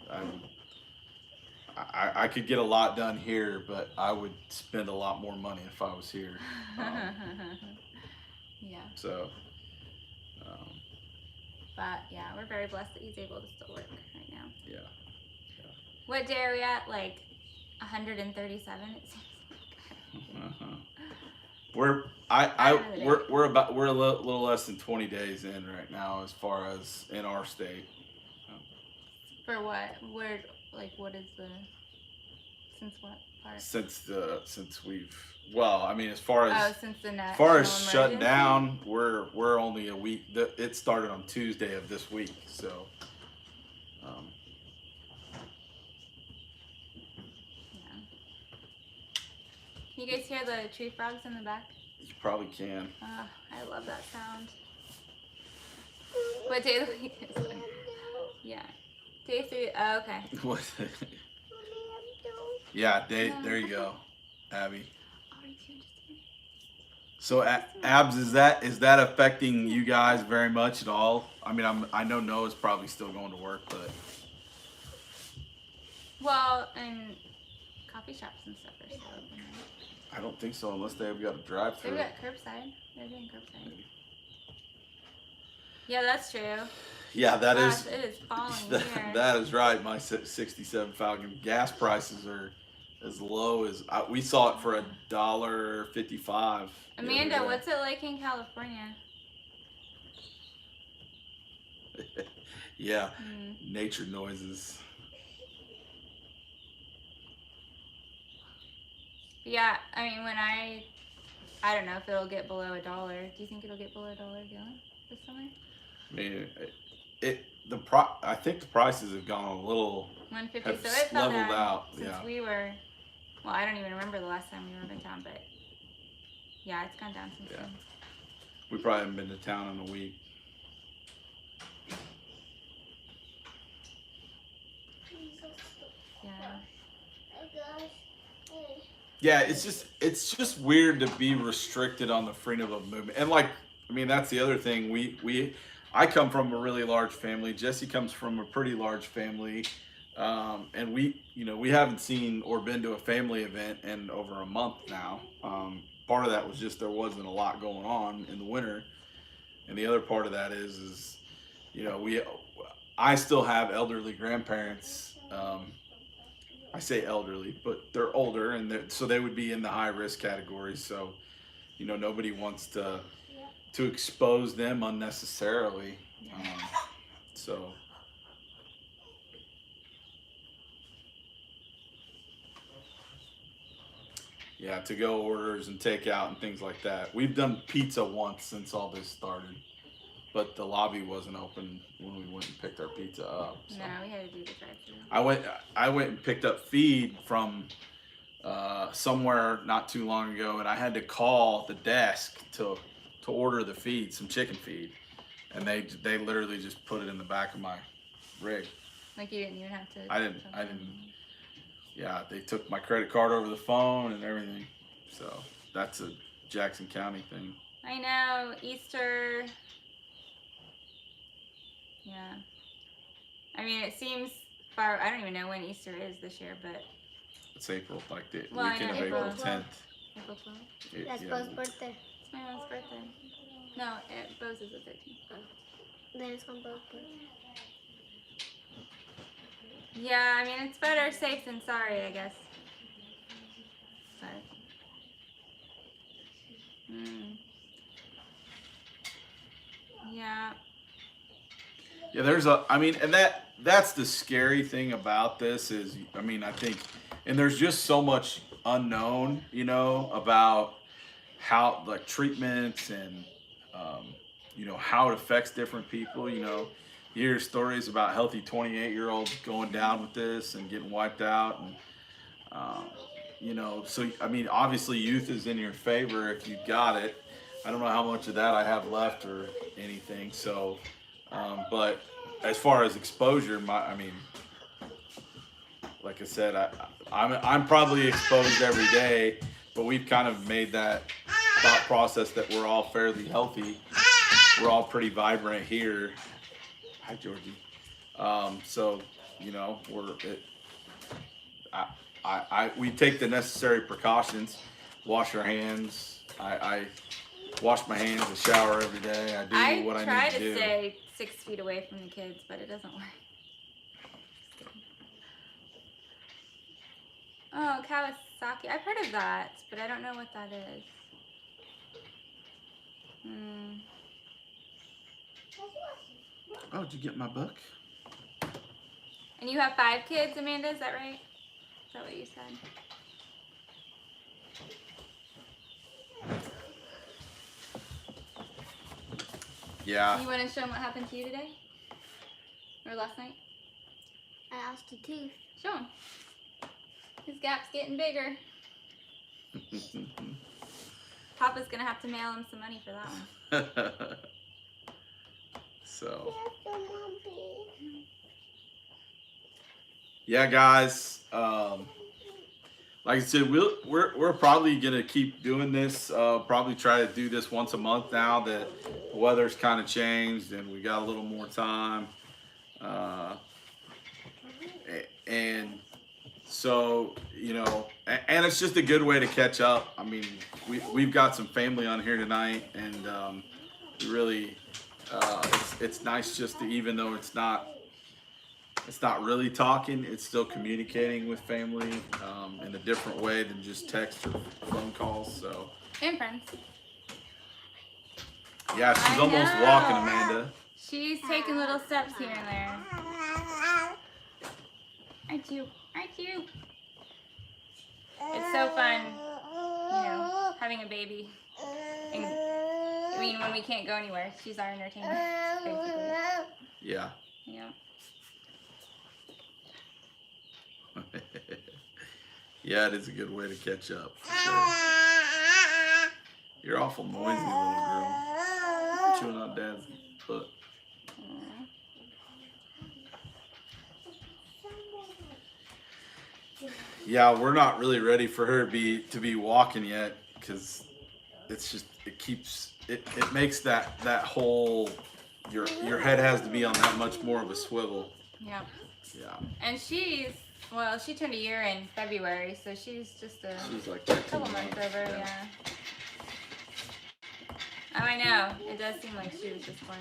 I could get a lot done here, but I would spend a lot more money if I was here. Yeah. So. But yeah, we're very blessed that he's able to still work right now. Yeah. What day are we at? Like 137, it seems like. We're a little less than 20 days in right now as far as in our state. For what? Where? Like, what is the? Since what part? Since we've. Well, I mean, as far as since the net. As far as shutting down, we're only a week. It started on Tuesday of this week, so. Can you guys hear the tree frogs in the back? You probably can. I love that sound. What day of the week is it? Yeah. Day 3. Oh, okay. What? Yeah, there you go, Abby. So Abs, is that affecting you guys very much at all? I mean, I know Noah's probably still going to work, but Well, and coffee shops and stuff are still open, right? I don't think so unless they've got a drive-through. They've got curbside. They're doing curbside. Yeah, that's true. Yeah, that Gosh, is. it is falling here. That is right. My '67 Falcon. Gas prices are as low as we saw it for $1.55. Amanda, what's it like in California? Yeah, nature noises. Yeah, I mean, I don't know if it'll get below $1. Do you think it'll get below $1 a gallon this summer? I mean, I think the prices have gone a little. 150. Have So it fell leveled down out. since Yeah. we were. Well, I don't even remember the last time we were in town, but yeah, it's gone down since Yeah. then. We probably haven't been to town in a week. Yeah. Yeah, it's just weird to be restricted on the freedom of movement. And like, I mean, that's the other thing. I come from a really large family. Jesse comes from a pretty large family. And we haven't seen or been to a family event in over a month now. Part of that was just there wasn't a lot going on in the winter. And the other part of that is I still have elderly grandparents. I say elderly, but they're older, and so they would be in the high risk category. So, nobody wants to expose them unnecessarily. So. Yeah, to-go orders and takeout and things like that. We've done pizza once since all this started, but the lobby wasn't open when we went and picked our pizza up. So. No, we had to do the drive-thru. I went and picked up feed from somewhere not too long ago, and I had to call the desk to order the feed, some chicken feed, and they literally just put it in the back of my rig. Like you didn't even have to. I didn't. Yeah, they took my credit card over the phone and everything. So that's a Jackson County thing. I know, Easter. Yeah. I mean, it seems far. I don't even know when Easter is this year, but. It's April, like the Well, weekend of I know, April April 10th. April 12th? That's Bo's birthday. It's my mom's birthday. No, Bo's is the 13th. Then it's on Bo's birthday. Yeah, I mean, it's better safe than sorry, I guess. But. Yeah. Yeah, and that's the scary thing about this is, I think, and there's just so much unknown, about how, like, treatments and, how it affects different people, You hear stories about healthy 28-year-olds going down with this and getting wiped out. And, so, obviously youth is in your favor if you got it. I don't know how much of that I have left or anything. So, but as far as exposure, like I said, I'm probably exposed every day, but we've kind of made that thought process that we're all fairly healthy. We're all pretty vibrant here. Hi, Georgie. So, we take the necessary precautions, wash our hands. I wash my hands and shower every day. I do what I need to do. I try to stay 6 feet away from the kids, but it doesn't work. Oh, Kawasaki. I've heard of that, but I don't know what that is. Oh, did you get my book? And you have 5 kids, Amanda, is that right? Is that what you said? Yeah. You want to show them what happened to you today? Or last night? I lost a tooth. Show him. His gap's getting bigger. Papa's going to have to mail him some money for that one. So. Yeah, guys. like I said, we're probably gonna keep doing this. Probably try to do this once a month now that the weather's kind of changed and we got a little more time. And so, you know, and it's just a good way to catch up. I mean, we've got some family on here tonight, and really, it's nice just to, even though it's not really talking, it's still communicating with family in a different way than just text or phone calls. So, And friends. yeah, she's I almost know. walking, Amanda. She's taking little steps here and there. Aren't you? Aren't you? It's so fun, you know, having a baby. And, I mean, when we can't go anywhere, she's our entertainment, basically. Yeah. Yeah. Yeah, it is a good way to catch up. For sure. You're awful noisy, little girl. Chewing on Dad's foot. Yeah, we're not really ready for her to be walking yet, because it's just it makes that whole your head has to be on that much more of a swivel. Yeah. Yeah. And she turned a year in February, so she's just She's like a couple months over, yeah. Oh, I know. It does seem like she was just born.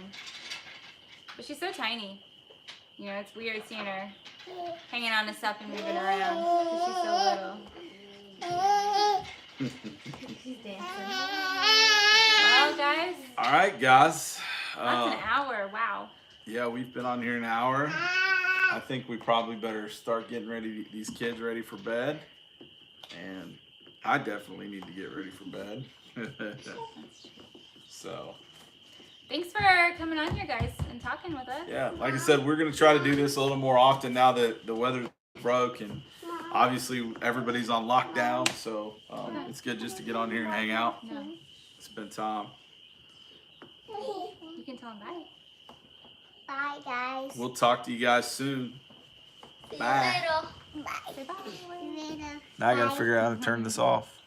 But she's so tiny. You know, it's weird seeing her hanging on to stuff and moving around because she's so little. She's dancing. Well, guys. All right, guys. That's an hour. Wow. Yeah, we've been on here an hour. I think we probably better start getting these kids ready for bed. And I definitely need to get ready for bed. So. Thanks for coming on here, guys, and talking with us. Yeah, like I said, we're going to try to do this a little more often now that the weather broke. And obviously everybody's on lockdown. So it's good just to get on here and hang out. Yeah. Spend time. You can tell them bye. Bye, guys. We'll talk to you guys soon. Bye. Bye. Say bye. Later. Now I got to figure out how to turn this off.